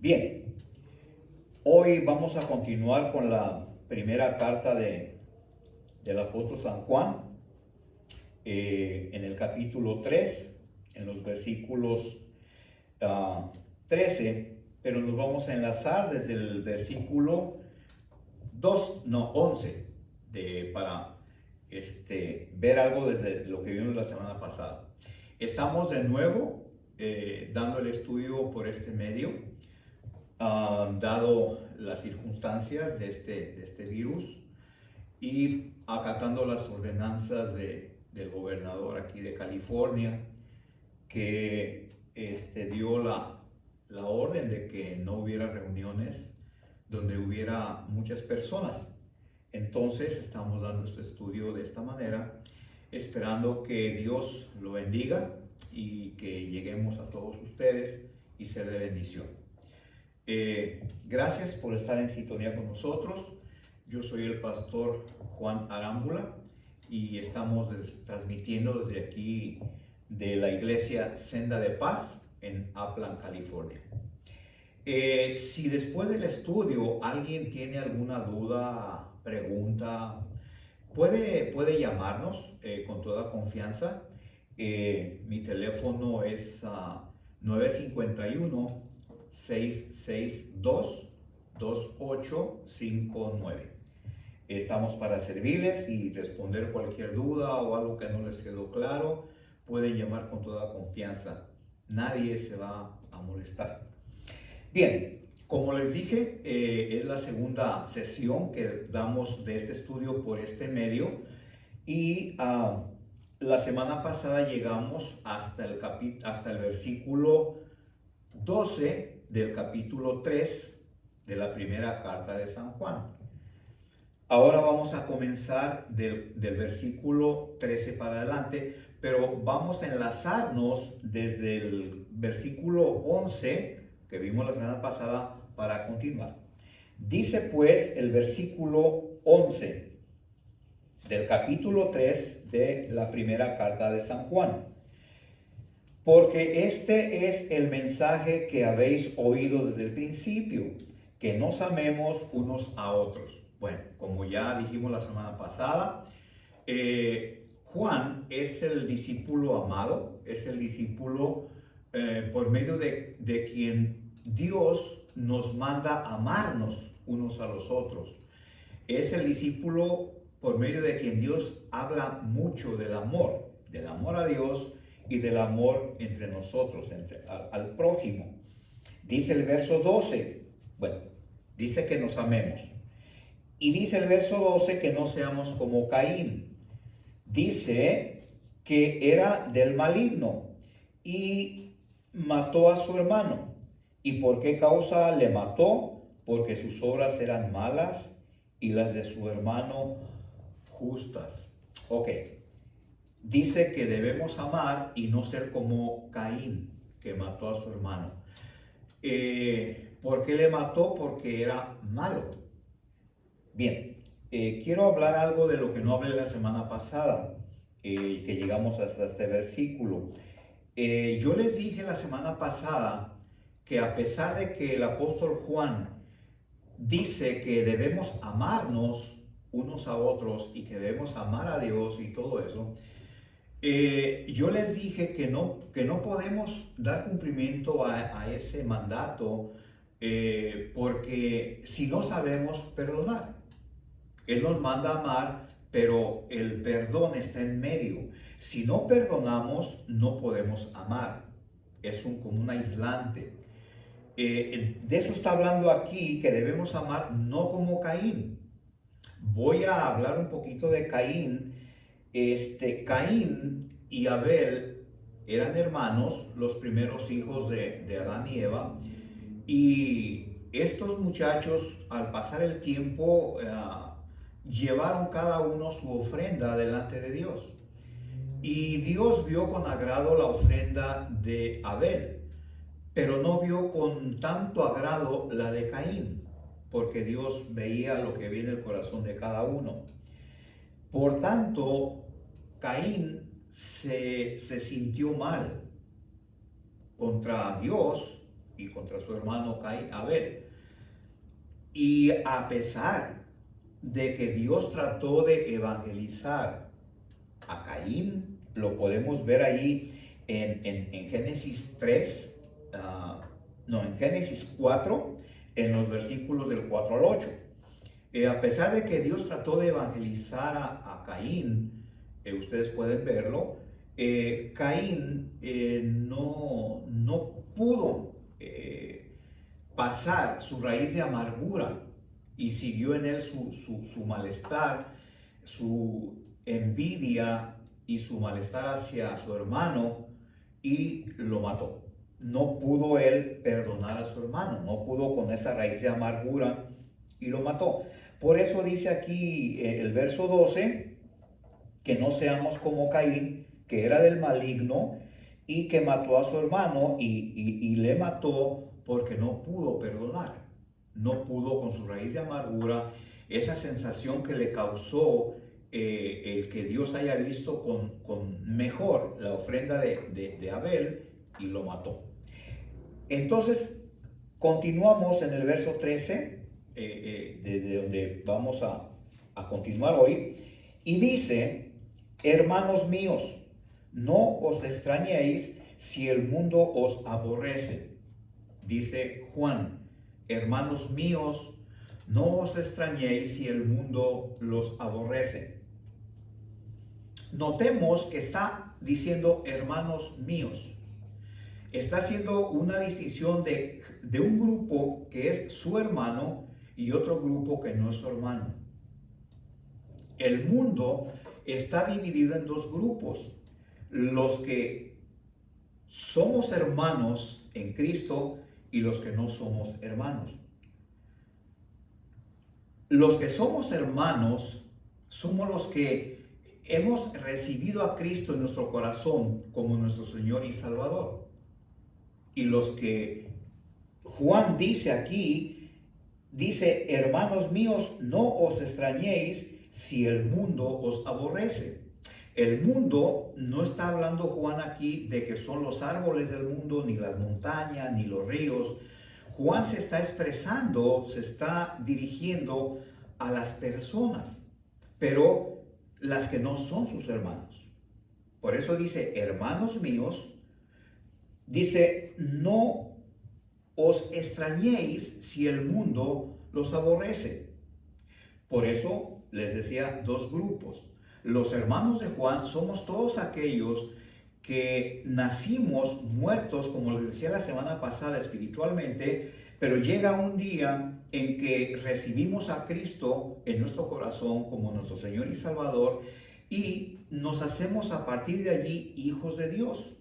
Bien, hoy vamos a continuar con la primera carta del apóstol San Juan, en el capítulo 3, en los versículos 13, pero nos vamos a enlazar desde el versículo 11, para ver algo desde lo que vimos la semana pasada. Estamos de nuevo dando el estudio por este medio, dado las circunstancias de este virus y acatando las ordenanzas del gobernador aquí de California, que dio la orden de que no hubiera reuniones donde hubiera muchas personas. Entonces estamos dando este estudio de esta manera, esperando que Dios lo bendiga y que lleguemos a todos ustedes y ser de bendición. Gracias por estar en sintonía con nosotros. Yo soy el pastor Juan Arámbula y estamos transmitiendo desde aquí de la iglesia Senda de Paz en Upland, California. Si después del estudio alguien tiene alguna duda, pregunta, puede llamarnos con toda confianza. Mi teléfono es 951-662-2859. Estamos para servirles y responder cualquier duda o algo que no les quedó claro. Pueden llamar con toda confianza. Nadie se va a molestar. Bien, como les dije, es la segunda sesión que damos de este estudio por este medio y la semana pasada llegamos hasta el versículo 12 del capítulo 3 de la primera carta de San Juan. Ahora vamos a comenzar del versículo 13 para adelante, pero vamos a enlazarnos desde el versículo 11 que vimos la semana pasada para continuar. Dice pues el versículo 11 del capítulo 3 de la primera carta de San Juan. Porque este es el mensaje que habéis oído desde el principio, que nos amemos unos a otros. Bueno, como ya dijimos la semana pasada, Juan es el discípulo amado, es el discípulo por medio de quien Dios nos manda amarnos unos a los otros. Es el discípulo por medio de quien Dios habla mucho del amor a Dios y del amor entre nosotros, al prójimo. Dice el verso 12, bueno, dice que nos amemos. Y dice el verso 12 que no seamos como Caín. Dice que era del maligno y mató a su hermano. ¿Y por qué causa le mató? Porque sus obras eran malas y las de su hermano justas. Ok. Dice que debemos amar y no ser como Caín, que mató a su hermano. ¿Por qué le mató? Porque era malo. Bien, quiero hablar algo de lo que no hablé la semana pasada, que llegamos hasta este versículo. Yo les dije la semana pasada que a pesar de que el apóstol Juan dice que debemos amarnos unos a otros y que debemos amar a Dios y todo eso, yo les dije que no podemos dar cumplimiento a ese mandato porque si no sabemos perdonar. Él nos manda a amar, pero el perdón está en medio. Si no perdonamos, no podemos amar. Es como un aislante. De eso está hablando aquí, que debemos amar no como Caín. Voy a hablar un poquito de Caín. Caín y Abel eran hermanos, los primeros hijos de Adán y Eva. Y estos muchachos, al pasar el tiempo, llevaron cada uno su ofrenda delante de Dios. Y Dios vio con agrado la ofrenda de Abel, pero no vio con tanto agrado la de Caín, porque Dios veía lo que viene en el corazón de cada uno. Por tanto, Caín se sintió mal contra Dios y contra su hermano Abel. Y a pesar de que Dios trató de evangelizar a Caín, lo podemos ver ahí en Génesis 3, en Génesis 4, en los versículos del 4 al 8. A pesar de que Dios trató de evangelizar a Caín, ustedes pueden verlo, Caín no pudo pasar su raíz de amargura y siguió en él su malestar, su envidia y su malestar hacia su hermano y lo mató. No pudo él perdonar a su hermano, no pudo con esa raíz de amargura y lo mató. Por eso dice aquí el verso 12, que no seamos como Caín, que era del maligno y que mató a su hermano y le mató porque no pudo perdonar. No pudo con su raíz de amargura, esa sensación que le causó el que Dios haya visto con mejor la ofrenda de Abel y lo mató. Entonces, continuamos en el verso 13, desde donde vamos a continuar hoy, y dice: hermanos míos, no os extrañéis si el mundo os aborrece. Dice Juan: hermanos míos, no os extrañéis si el mundo los aborrece. Notemos que está diciendo hermanos míos. Está haciendo una distinción de un grupo que es su hermano y otro grupo que no es su hermano. El mundo está dividido en dos grupos: los que somos hermanos en Cristo y los que no somos hermanos. Los que somos hermanos somos los que hemos recibido a Cristo en nuestro corazón como nuestro Señor y Salvador. Y los que Juan dice aquí, dice: hermanos míos, no os extrañéis si el mundo os aborrece. El mundo, no está hablando Juan aquí de que son los árboles del mundo, ni las montañas, ni los ríos. Juan se está expresando, se está dirigiendo a las personas, pero las que no son sus hermanos. Por eso dice: hermanos míos, dice, no os extrañéis si el mundo los aborrece. Por eso les decía dos grupos. Los hermanos de Juan somos todos aquellos que nacimos muertos, como les decía la semana pasada, espiritualmente, pero llega un día en que recibimos a Cristo en nuestro corazón como nuestro Señor y Salvador y nos hacemos a partir de allí hijos de Dios.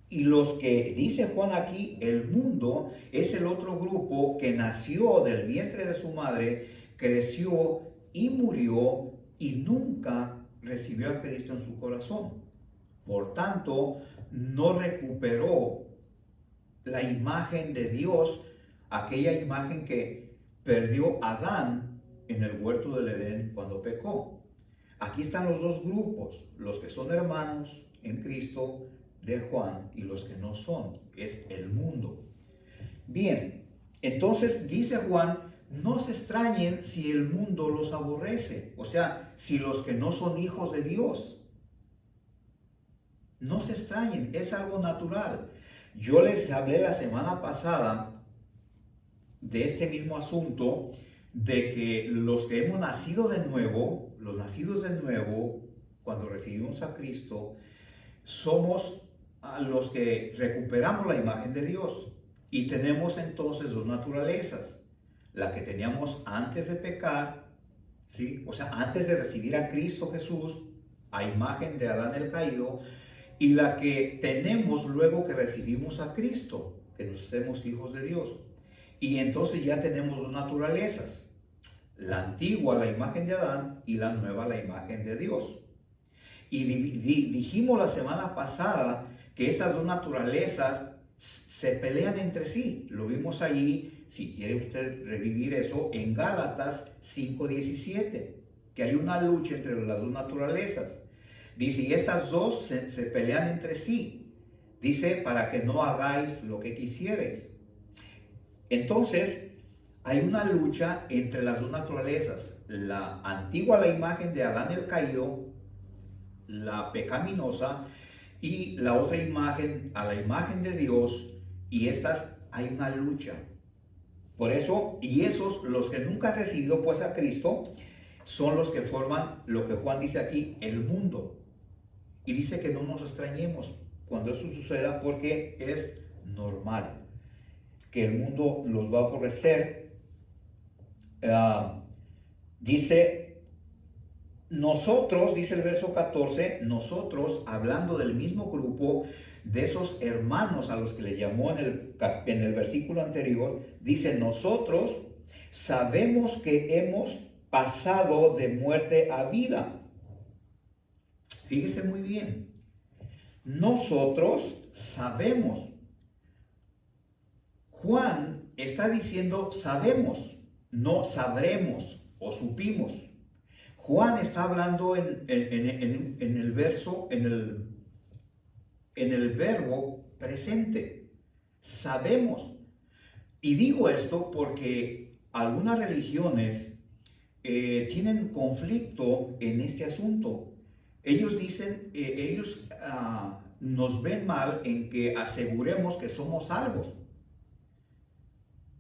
Y los que dice Juan aquí, el mundo, es el otro grupo que nació del vientre de su madre, creció y murió y nunca recibió a Cristo en su corazón. Por tanto, no recuperó la imagen de Dios, aquella imagen que perdió Adán en el huerto del Edén cuando pecó. Aquí están los dos grupos: los que son hermanos en Cristo de Juan y los que no son, es el mundo. Bien, entonces dice Juan: no se extrañen si el mundo los aborrece, o sea, si los que no son hijos de Dios. No se extrañen, es algo natural. Yo les hablé la semana pasada de este mismo asunto, de que los que hemos nacido de nuevo, los nacidos de nuevo, cuando recibimos a Cristo, somos a los que recuperamos la imagen de Dios y tenemos entonces dos naturalezas: la que teníamos antes de pecar, ¿sí? O sea, antes de recibir a Cristo Jesús, a imagen de Adán el caído, y la que tenemos luego que recibimos a Cristo, que nos hacemos hijos de Dios. Y entonces ya tenemos dos naturalezas: la antigua, la imagen de Adán, y la nueva, la imagen de Dios. Y dijimos la semana pasada que esas dos naturalezas se pelean entre sí. Lo vimos allí, si quiere usted revivir eso, en Gálatas 5:17, que hay una lucha entre las dos naturalezas. Dice: y estas dos se pelean entre sí. Dice, para que no hagáis lo que quisierais. Entonces, hay una lucha entre las dos naturalezas. La antigua, la imagen de Adán el caído, la pecaminosa, y la otra imagen, a la imagen de Dios, y estas hay una lucha. Por eso, y esos, los que nunca han recibido pues a Cristo, son los que forman lo que Juan dice aquí, el mundo. Y dice que no nos extrañemos cuando eso suceda, porque es normal que el mundo los va a aborrecer. Dice, nosotros, dice el verso 14, nosotros, hablando del mismo grupo, de esos hermanos a los que le llamó en el versículo anterior, dice, nosotros sabemos que hemos pasado de muerte a vida. Fíjese muy bien, nosotros sabemos. Juan está diciendo sabemos, no sabremos o supimos. Juan está hablando en el verso, en el verbo presente. Sabemos. Y digo esto porque algunas religiones tienen conflicto en este asunto. Ellos dicen, nos ven mal en que aseguremos que somos salvos,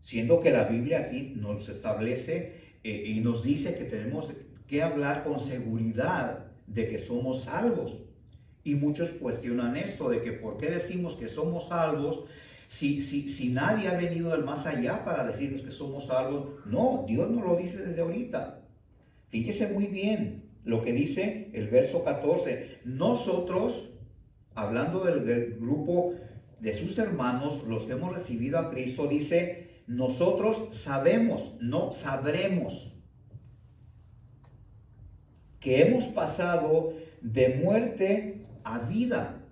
siendo que la Biblia aquí nos establece y nos dice que tenemos que hablar con seguridad de que somos salvos. Y muchos cuestionan esto, de que por qué decimos que somos salvos si nadie ha venido del más allá para decirnos que somos salvos. No, Dios nos lo dice desde ahorita. Fíjese muy bien lo que dice el verso 14. Nosotros, hablando del grupo de sus hermanos, los que hemos recibido a Cristo, dice, nosotros sabemos, no sabremos, que hemos pasado de muerte a vida.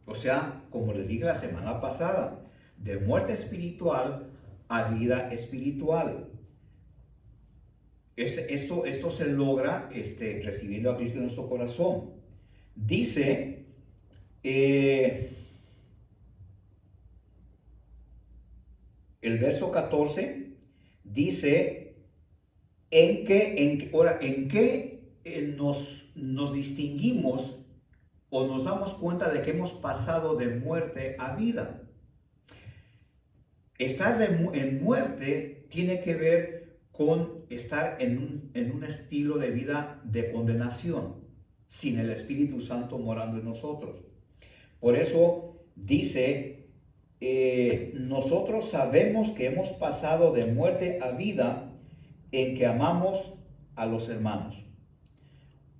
O sea, como les dije la semana pasada, de muerte espiritual a vida espiritual. Esto se logra recibiendo a Cristo en nuestro corazón. Dice, el verso 14, dice, ¿en qué nos distinguimos o nos damos cuenta de que hemos pasado de muerte a vida? Estar en muerte tiene que ver con estar en un estilo de vida de condenación, sin el Espíritu Santo morando en nosotros. Por eso dice, nosotros sabemos que hemos pasado de muerte a vida en que amamos a los hermanos.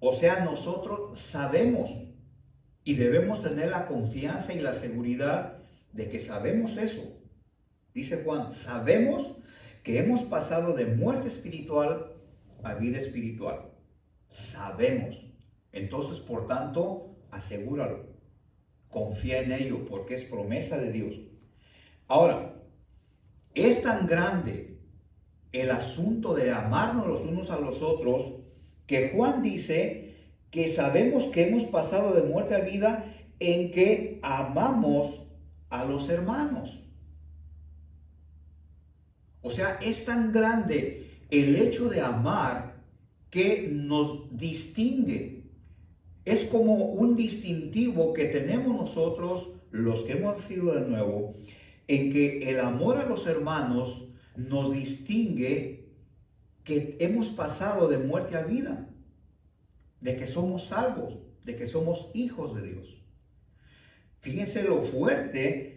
O sea, nosotros sabemos y debemos tener la confianza y la seguridad de que sabemos eso. Dice Juan, sabemos que hemos pasado de muerte espiritual a vida espiritual. Sabemos. Entonces, por tanto, asegúralo. Confía en ello porque es promesa de Dios. Ahora, es tan grande el asunto de amarnos los unos a los otros que Juan dice que sabemos que hemos pasado de muerte a vida en que amamos a los hermanos. O sea, es tan grande el hecho de amar que nos distingue. Es como un distintivo que tenemos nosotros, los que hemos nacido de nuevo, en que el amor a los hermanos nos distingue que hemos pasado de muerte a vida, de que somos salvos, de que somos hijos de Dios. Fíjense lo fuerte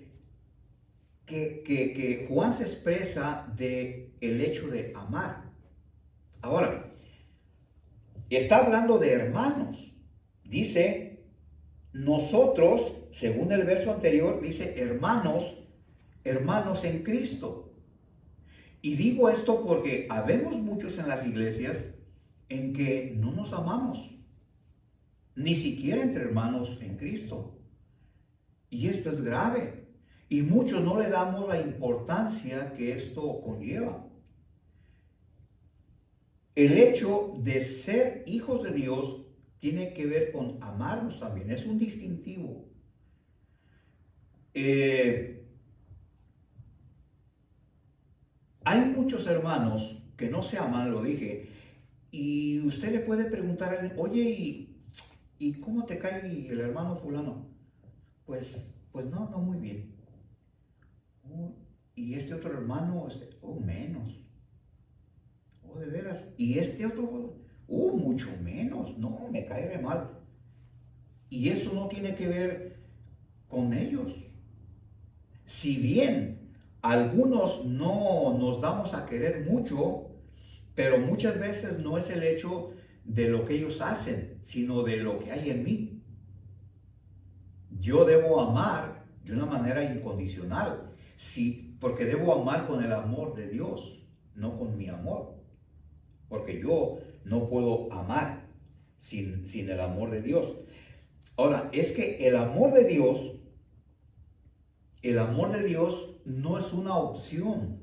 que Juan se expresa de el hecho de amar. Ahora, está hablando de hermanos. Dice, nosotros, según el verso anterior, dice hermanos en Cristo. Y digo esto porque habemos muchos en las iglesias en que no nos amamos, ni siquiera entre hermanos en Cristo. Y esto es grave. Y muchos no le damos la importancia que esto conlleva. El hecho de ser hijos de Dios tiene que ver con amarnos también. Es un distintivo. Hay muchos hermanos que no se aman, lo dije, y usted le puede preguntar a alguien, oye, ¿y cómo te cae el hermano fulano? Pues no, no muy bien. Oh, y este otro hermano, menos. Oh, de veras. Y este otro, mucho menos. No, me cae de mal. Y eso no tiene que ver con ellos. Si bien algunos no nos damos a querer mucho, pero muchas veces no es el hecho de lo que ellos hacen, sino de lo que hay en mí. Yo debo amar de una manera incondicional, sí, porque debo amar con el amor de Dios, no con mi amor. Porque yo no puedo amar sin el amor de Dios. Ahora, es que el amor de Dios no es una opción.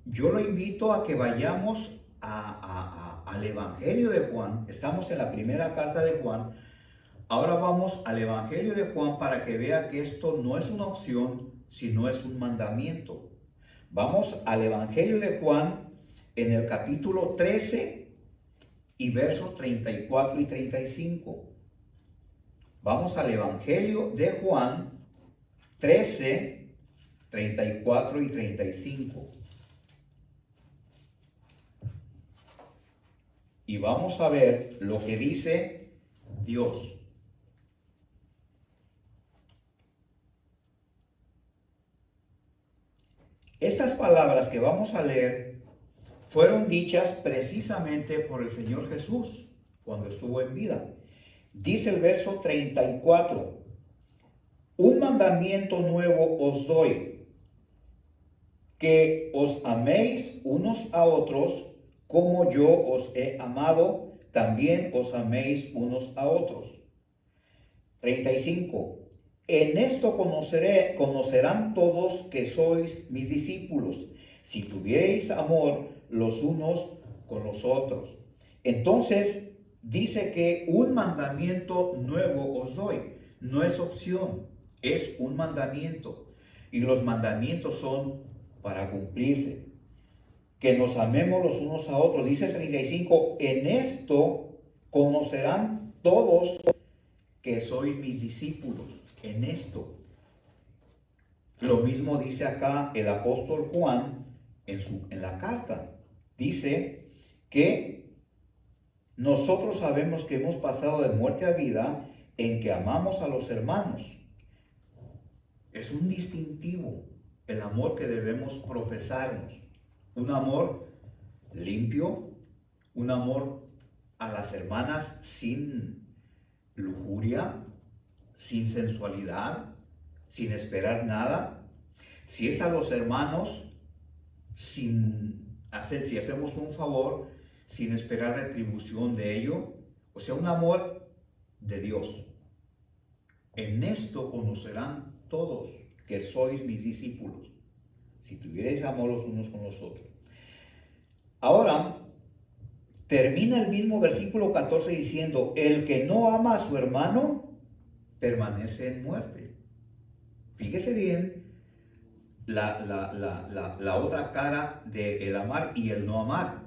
Yo lo invito a que vayamos al Evangelio de Juan. Estamos en la primera carta de Juan. Ahora vamos al Evangelio de Juan para que vea que esto no es una opción, sino es un mandamiento. Vamos al Evangelio de Juan en el capítulo 13 y versos 34 y 35. Vamos al Evangelio de Juan 13, 34 y 35. Y vamos a ver lo que dice Dios. Estas palabras que vamos a leer fueron dichas precisamente por el Señor Jesús cuando estuvo en vida. Dice el verso 34, un mandamiento nuevo os doy, que os améis unos a otros como yo os he amado, también os améis unos a otros. 35. En esto conocerán todos que sois mis discípulos, si tuviereis amor los unos con los otros. Entonces dice que un mandamiento nuevo os doy. No es opción, es un mandamiento. Y los mandamientos son para cumplirse. Que nos amemos los unos a otros. Dice el 35, en esto conocerán todos que sois mis discípulos. En esto. Lo mismo dice acá el apóstol Juan en la carta. Dice que nosotros sabemos que hemos pasado de muerte a vida en que amamos a los hermanos. Es un distintivo el amor que debemos profesarnos. Un amor limpio, un amor a las hermanas sin lujuria, sin sensualidad, sin esperar nada. Si es a los hermanos, si hacemos un favor, sin esperar retribución de ello, o sea, un amor de Dios. En esto conocerán todos que sois mis discípulos, si tuvierais amor los unos con los otros. Ahora, termina el mismo versículo 14 diciendo, el que no ama a su hermano, permanece en muerte. Fíjese bien la otra cara del amar y el no amar.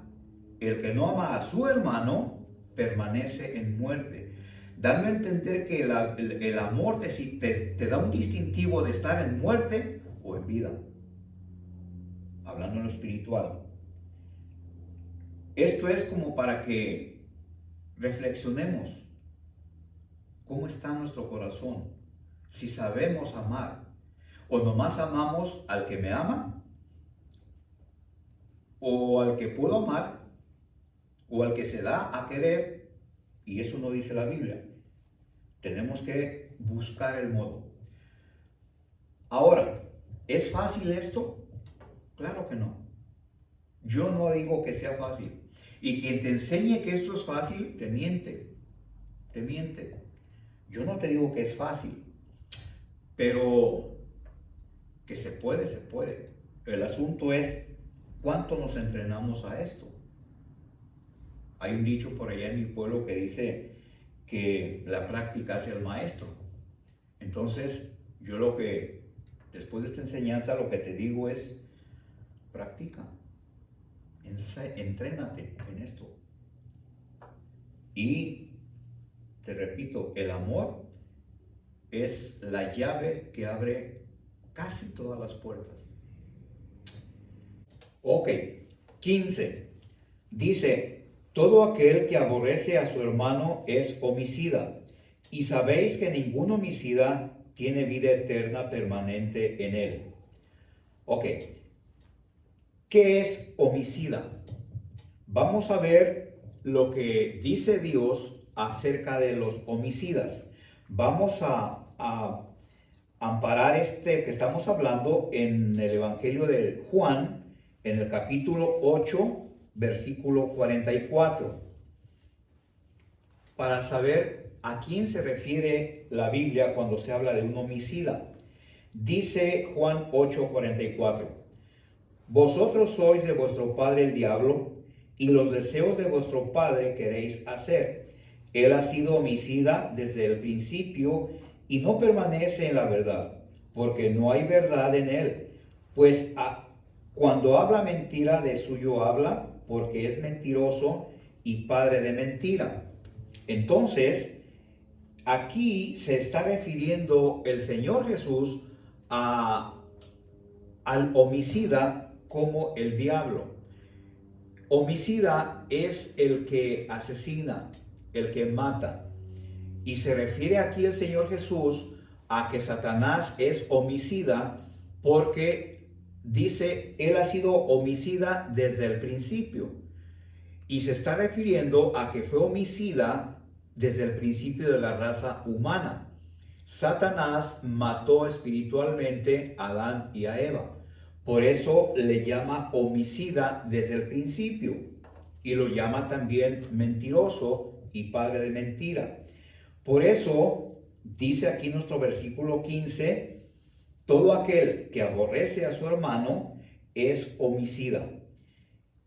El que no ama a su hermano, permanece en muerte. Dando a entender que el amor te da un distintivo de estar en muerte o en vida. Hablando en lo espiritual. Esto es como para que reflexionemos cómo está nuestro corazón. Si sabemos amar o nomás amamos al que me ama o al que puedo amar o al que se da a querer, y eso no dice la Biblia. Tenemos que buscar el modo. Ahora, ¿es fácil esto? Claro que no. Yo no digo que sea fácil. Y quien te enseñe que esto es fácil, te miente. Te miente. Yo no te digo que es fácil. Pero que se puede, se puede. El asunto es cuánto nos entrenamos a esto. Hay un dicho por allá en mi pueblo que dice que la práctica hace al maestro. Entonces, Yo después de esta enseñanza, lo que te digo es, practica, entrénate en esto. Y te repito, el amor es la llave que abre casi todas las puertas. Ok, 15. Dice, todo aquel que aborrece a su hermano es homicida, y sabéis que ningún homicida tiene vida eterna permanente en él. Ok, ¿qué es homicida? Vamos a ver lo que dice Dios acerca de los homicidas. Vamos a amparar que estamos hablando en el Evangelio de Juan, en el capítulo 8, versículo 44, para saber a quién se refiere la Biblia cuando se habla de un homicida. Dice Juan 8:44, vosotros sois de vuestro padre el diablo, y los deseos de vuestro padre queréis hacer. Él ha sido homicida desde el principio y no permanece en la verdad, porque no hay verdad en él. Pues cuando habla mentira, de suyo habla, porque es mentiroso y padre de mentira. Entonces, aquí se está refiriendo el Señor Jesús al homicida como el diablo. Homicida es el que asesina, el que mata. Y se refiere aquí el Señor Jesús a que Satanás es homicida porque dice, él ha sido homicida desde el principio. Y se está refiriendo a que fue homicida desde el principio de la raza humana. Satanás mató espiritualmente a Adán y a Eva. Por eso le llama homicida desde el principio. Y lo llama también mentiroso y padre de mentira. Por eso dice aquí nuestro versículo 15, todo aquel que aborrece a su hermano es homicida.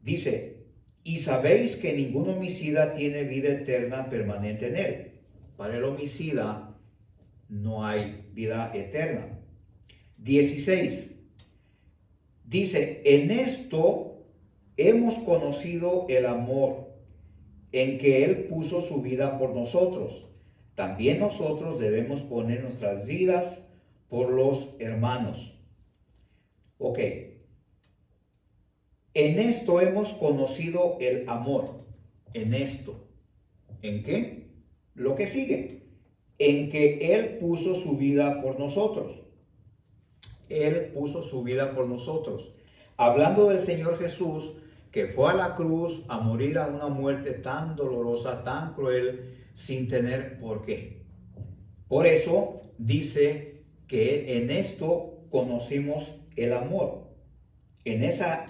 Dice, y sabéis que ningún homicida tiene vida eterna permanente en él. Para el homicida no hay vida eterna. 16. Dice, en esto hemos conocido el amor, en que Él puso su vida por nosotros. También nosotros debemos poner nuestras vidas por los hermanos. Ok. En esto hemos conocido el amor. En esto. ¿En qué? Lo que sigue. En que Él puso su vida por nosotros. Él puso su vida por nosotros. Hablando del Señor Jesús, que fue a la cruz a morir a una muerte tan dolorosa, tan cruel, sin tener por qué. Por eso dice que en esto conocimos el amor. En esa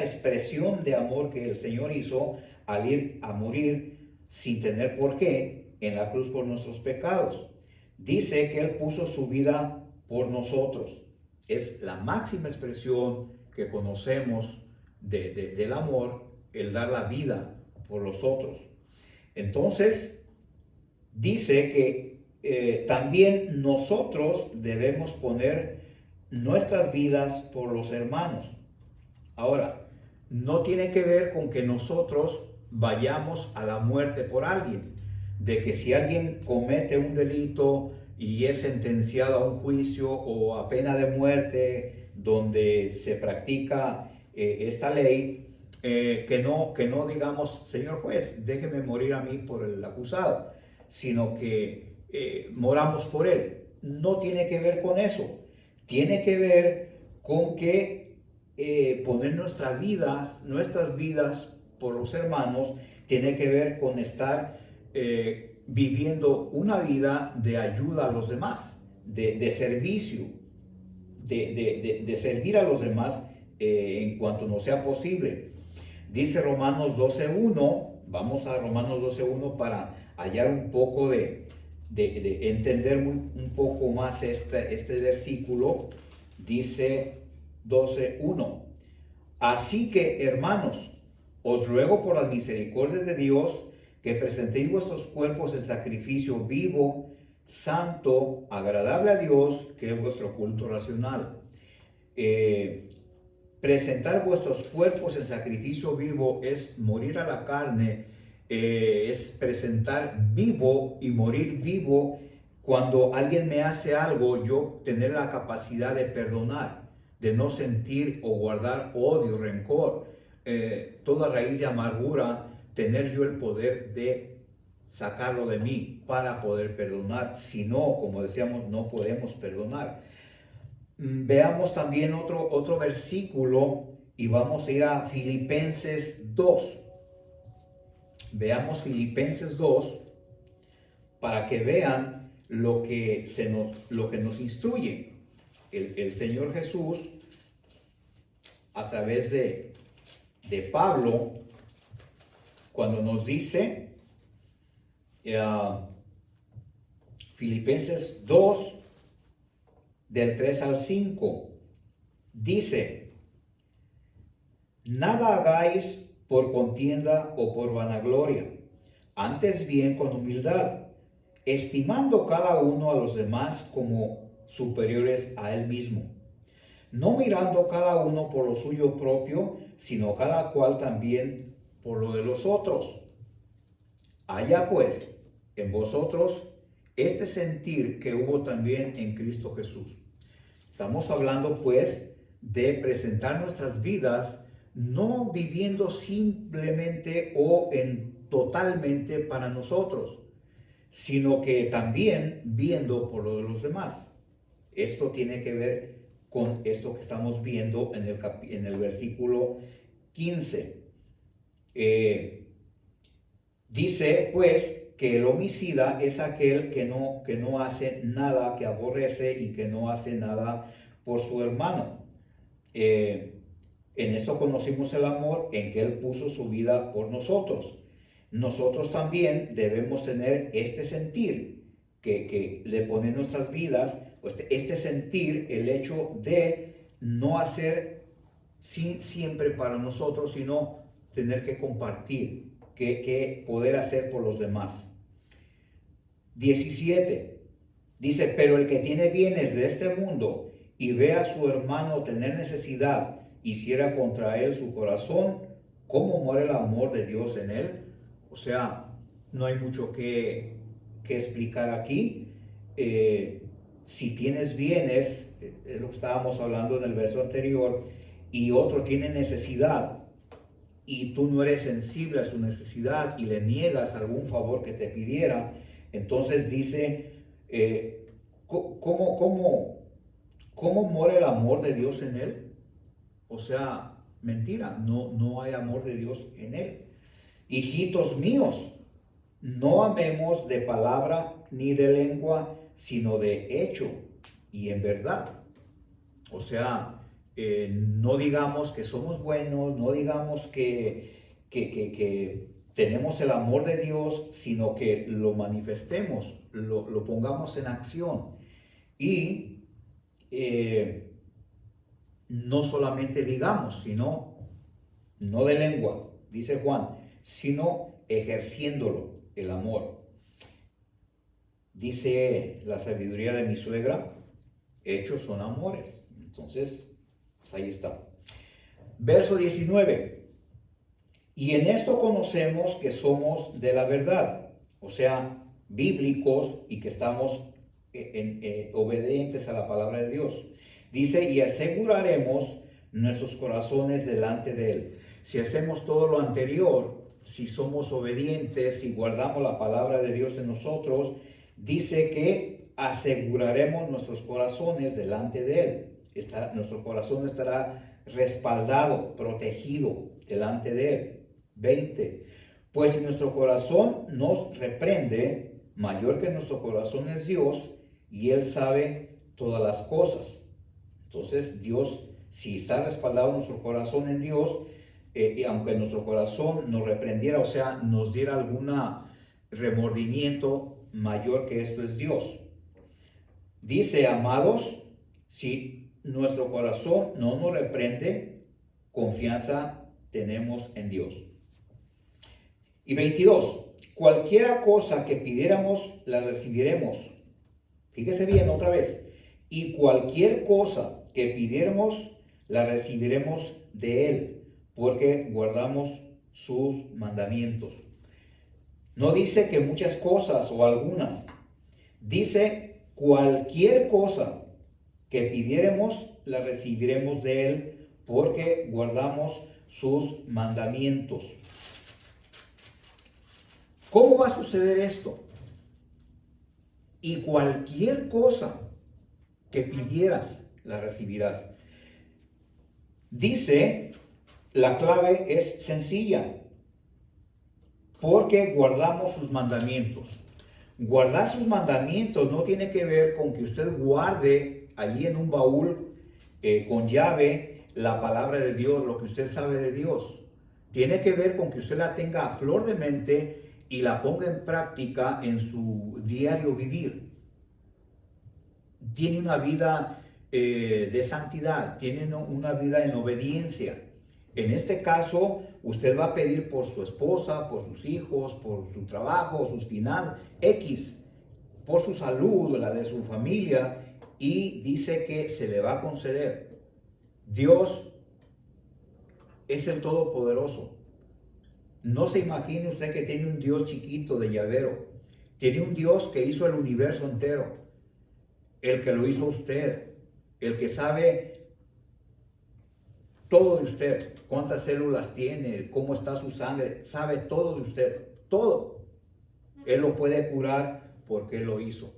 expresión de amor que el Señor hizo al ir a morir sin tener por qué en la cruz por nuestros pecados. Dice que Él puso su vida por nosotros. Es la máxima expresión que conocemos del amor, el dar la vida por los otros. Entonces, dice que también nosotros debemos poner nuestras vidas por los hermanos. Ahora, no tiene que ver con que nosotros vayamos a la muerte por alguien, de que si alguien comete un delito y es sentenciado a un juicio o a pena de muerte donde se practica esta ley, que no digamos, señor juez, déjeme morir a mí por el acusado, sino que moramos por él. No tiene que ver con eso. Tiene que ver con que poner nuestras vidas por los hermanos, tiene que ver con estar viviendo una vida de ayuda a los demás, de servicio, de servir a los demás en cuanto nos sea posible. Dice Romanos 12:1, vamos a Romanos 12:1 para hallar un poco de entender un poco más este versículo. Dice 12:1, así que hermanos, os ruego por las misericordias de Dios que presentéis vuestros cuerpos en sacrificio vivo, santo, agradable a Dios, que es vuestro culto racional. Presentar vuestros cuerpos en sacrificio vivo es morir a la carne, es presentar vivo y morir vivo. Cuando alguien me hace algo, yo tener la capacidad de perdonar, de no sentir o guardar odio, rencor, toda raíz de amargura, tener yo el poder de sacarlo de mí para poder perdonar. Si no, como decíamos, no podemos perdonar. Veamos también otro versículo y vamos a ir a Filipenses 2. Veamos Filipenses 2 para que vean lo que nos instruye el Señor Jesús a través de Pablo cuando nos dice Filipenses 2 del 3 al 5, dice: nada hagáis por contienda o por vanagloria, antes bien con humildad, estimando cada uno a los demás como superiores a él mismo, no mirando cada uno por lo suyo propio, sino cada cual también por lo de los otros. Haya pues en vosotros este sentir que hubo también en Cristo Jesús. Estamos hablando pues de presentar nuestras vidas no viviendo simplemente o totalmente para nosotros, sino que también viendo por lo de los demás. Esto tiene que ver con esto que estamos viendo en el versículo 15. Dice pues que el homicida es aquel que no hace nada, que aborrece y que no hace nada por su hermano. En esto conocimos el amor, en que Él puso su vida por nosotros. Nosotros también debemos tener este sentir que le pone en nuestras vidas, pues este sentir, el hecho de no hacer siempre para nosotros, sino tener que compartir, que poder hacer por los demás. 17. Dice: pero el que tiene bienes de este mundo y ve a su hermano tener necesidad, hiciera contra él su corazón, ¿cómo muere el amor de Dios en él? O sea, no hay mucho que explicar aquí. Si tienes bienes, es lo que estábamos hablando en el verso anterior, y otro tiene necesidad, y tú no eres sensible a su necesidad y le niegas algún favor que te pidiera, entonces dice, ¿cómo muere el amor de Dios en él? O sea, mentira, no hay amor de Dios en él. Hijitos míos, no amemos de palabra ni de lengua, sino de hecho y en verdad. O sea, no digamos que somos buenos, no digamos que tenemos el amor de Dios, sino que lo manifestemos, lo pongamos en acción. Y no solamente digamos, sino no de lengua, dice Juan, sino ejerciéndolo, el amor. Dice la sabiduría de mi suegra, hechos son amores. Entonces, pues ahí está. Verso 19. Y en esto conocemos que somos de la verdad, o sea, bíblicos, y que estamos obedientes a la palabra de Dios. Dice: y aseguraremos nuestros corazones delante de Él. Si hacemos todo lo anterior, si somos obedientes, si guardamos la palabra de Dios en nosotros, dice que aseguraremos nuestros corazones delante de Él. Nuestro corazón estará respaldado, protegido delante de Él. 20. Pues si nuestro corazón nos reprende, mayor que nuestro corazón es Dios, y Él sabe todas las cosas. Entonces Dios, si está respaldado nuestro corazón en Dios, y aunque nuestro corazón nos reprendiera, o sea, nos diera algún remordimiento, mayor que esto es Dios. Dice: amados, si nuestro corazón no nos reprende, confianza tenemos en Dios. Y 22. Cualquiera cosa que pidiéramos, la recibiremos Fíjese bien otra vez. Y cualquier cosa que pidiéramos, la recibiremos de Él, porque guardamos sus mandamientos. No dice que muchas cosas o algunas. Dice cualquier cosa que pidiéramos, la recibiremos de Él, porque guardamos sus mandamientos. ¿Cómo va a suceder esto? Y cualquier cosa que pidieras, la recibirás. Dice, la clave es sencilla, porque guardamos sus mandamientos. Guardar sus mandamientos no tiene que ver con que usted guarde allí en un baúl con llave la palabra de Dios, lo que usted sabe de Dios. Tiene que ver con que usted la tenga a flor de mente y la ponga en práctica en su diario vivir. Tiene una vida de santidad, tiene una vida en obediencia. En este caso, usted va a pedir por su esposa, por sus hijos, por su trabajo, sus finanzas, X, por su salud, la de su familia, y dice que se le va a conceder. Dios es el Todopoderoso. No se imagine usted que tiene un Dios chiquito de llavero. Tiene un Dios que hizo el universo entero. El que lo hizo usted. El que sabe todo de usted. Cuántas células tiene, cómo está su sangre. Sabe todo de usted. Todo. Él lo puede curar porque Él lo hizo.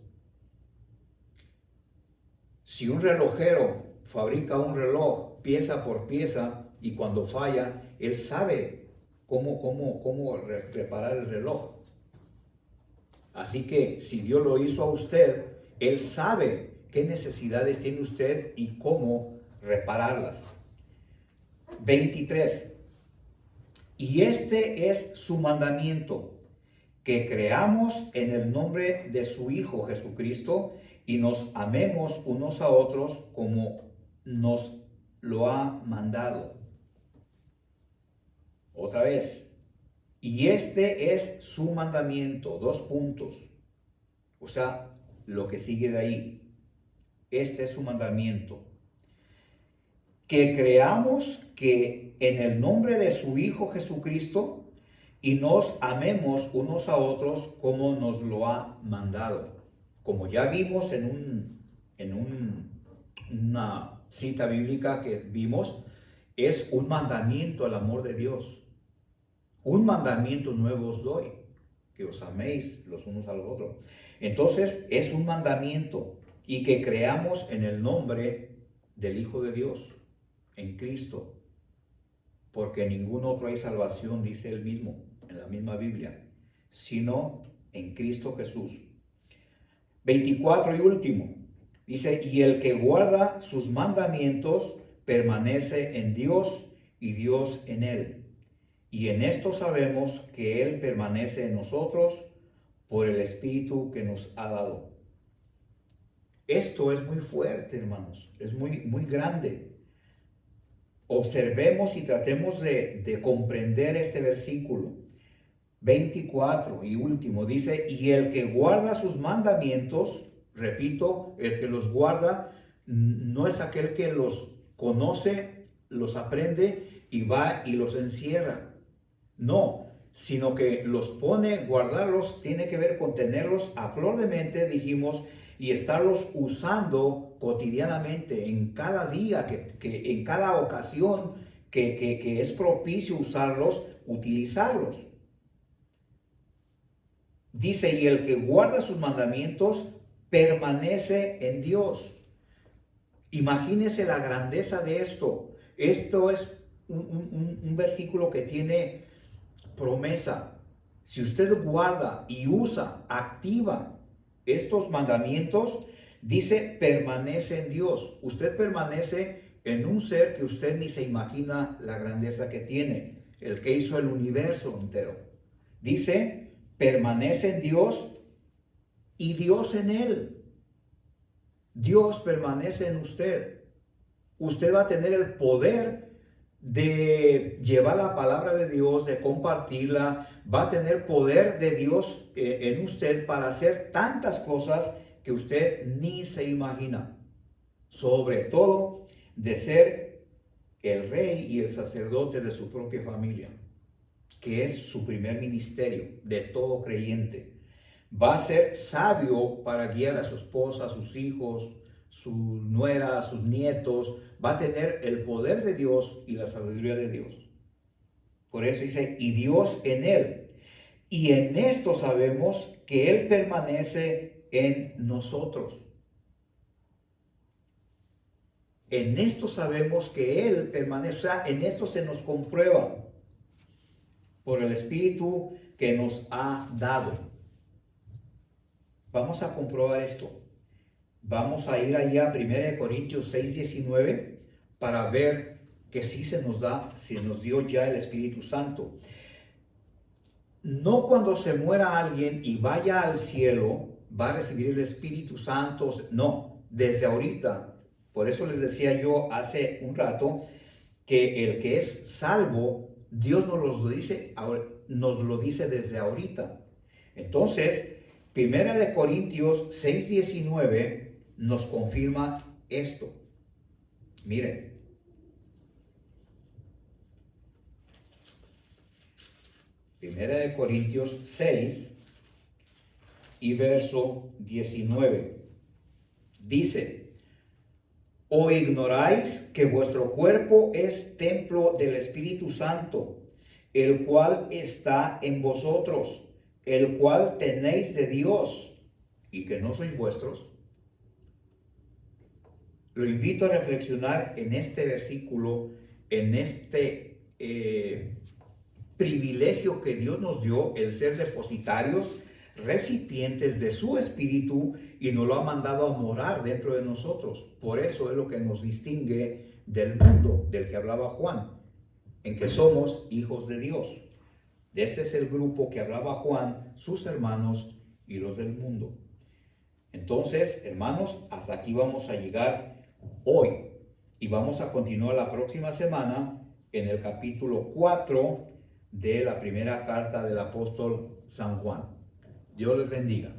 Si un relojero fabrica un reloj pieza por pieza y cuando falla, Él sabe cómo reparar el reloj. Así que si Dios lo hizo a usted, Él sabe qué necesidades tiene usted y cómo repararlas. 23. Y este es su mandamiento, que creamos en el nombre de su Hijo Jesucristo y nos amemos unos a otros como nos lo ha mandado. Otra vez. Y este es su mandamiento. 2 puntos. O sea, lo que sigue de ahí. Este es su mandamiento. Que creamos que en el nombre de su Hijo Jesucristo y nos amemos unos a otros como nos lo ha mandado. Como ya vimos en una cita bíblica que vimos, es un mandamiento al amor de Dios. Un mandamiento nuevo os doy, que os améis los unos a los otros. Entonces es un mandamiento y que creamos en el nombre del Hijo de Dios, en Cristo, porque en ningún otro hay salvación, dice él mismo, en la misma Biblia, sino en Cristo Jesús. 24 y último, dice, y el que guarda sus mandamientos permanece en Dios y Dios en él. Y en esto sabemos que Él permanece en nosotros por el Espíritu que nos ha dado. Esto es muy fuerte, hermanos, es muy grande. Observemos y tratemos de comprender este versículo. 24 y último, dice, y el que guarda sus mandamientos, repito, el que los guarda no es aquel que los conoce, los aprende y va y los encierra. No, sino que los pone, guardarlos, tiene que ver con tenerlos a flor de mente, dijimos, y estarlos usando cotidianamente, en cada día, que en cada ocasión que es propicio usarlos, utilizarlos. Dice, y el que guarda sus mandamientos permanece en Dios. Imagínese la grandeza de esto. Esto es un versículo que tiene promesa. Si usted guarda y usa, activa estos mandamientos, dice, permanece en Dios. Usted permanece en un ser que usted ni se imagina la grandeza que tiene, el que hizo el universo entero. Dice, permanece en Dios y Dios en él. Dios permanece en usted. Usted va a tener el poder de llevar la palabra de Dios, de compartirla, va a tener poder de Dios en usted para hacer tantas cosas que usted ni se imagina. Sobre todo de ser el rey y el sacerdote de su propia familia, que es su primer ministerio de todo creyente. Va a ser sabio para guiar a su esposa, a sus hijos, su nuera, a sus nietos. Va a tener el poder de Dios y la sabiduría de Dios. Por eso dice, y Dios en él. Y en esto sabemos que Él permanece en nosotros. En esto sabemos que Él permanece, o sea, en esto se nos comprueba por el Espíritu que nos ha dado. Vamos a comprobar esto. Vamos a ir allá a 1 Corintios 6:19 para ver que sí se nos dio ya el Espíritu Santo. No cuando se muera alguien y vaya al cielo va a recibir el Espíritu Santo. No, desde ahorita. Por eso les decía yo hace un rato que el que es salvo, Dios nos lo dice desde ahorita. Entonces, 1 Corintios 6:19 nos confirma esto. Miren. Primera de Corintios 6 y verso 19. Dice, ¿o ignoráis que vuestro cuerpo es templo del Espíritu Santo, el cual está en vosotros, el cual tenéis de Dios, y que no sois vuestros? Lo invito a reflexionar en este versículo, en este privilegio que Dios nos dio, el ser depositarios, recipientes de su Espíritu, y nos lo ha mandado a morar dentro de nosotros. Por eso es lo que nos distingue del mundo del que hablaba Juan, en que somos hijos de Dios. Ese es el grupo que hablaba Juan, sus hermanos y los del mundo. Entonces, hermanos, hasta aquí vamos a llegar hoy y vamos a continuar la próxima semana en el capítulo 4 de la primera carta del apóstol San Juan. Dios les bendiga.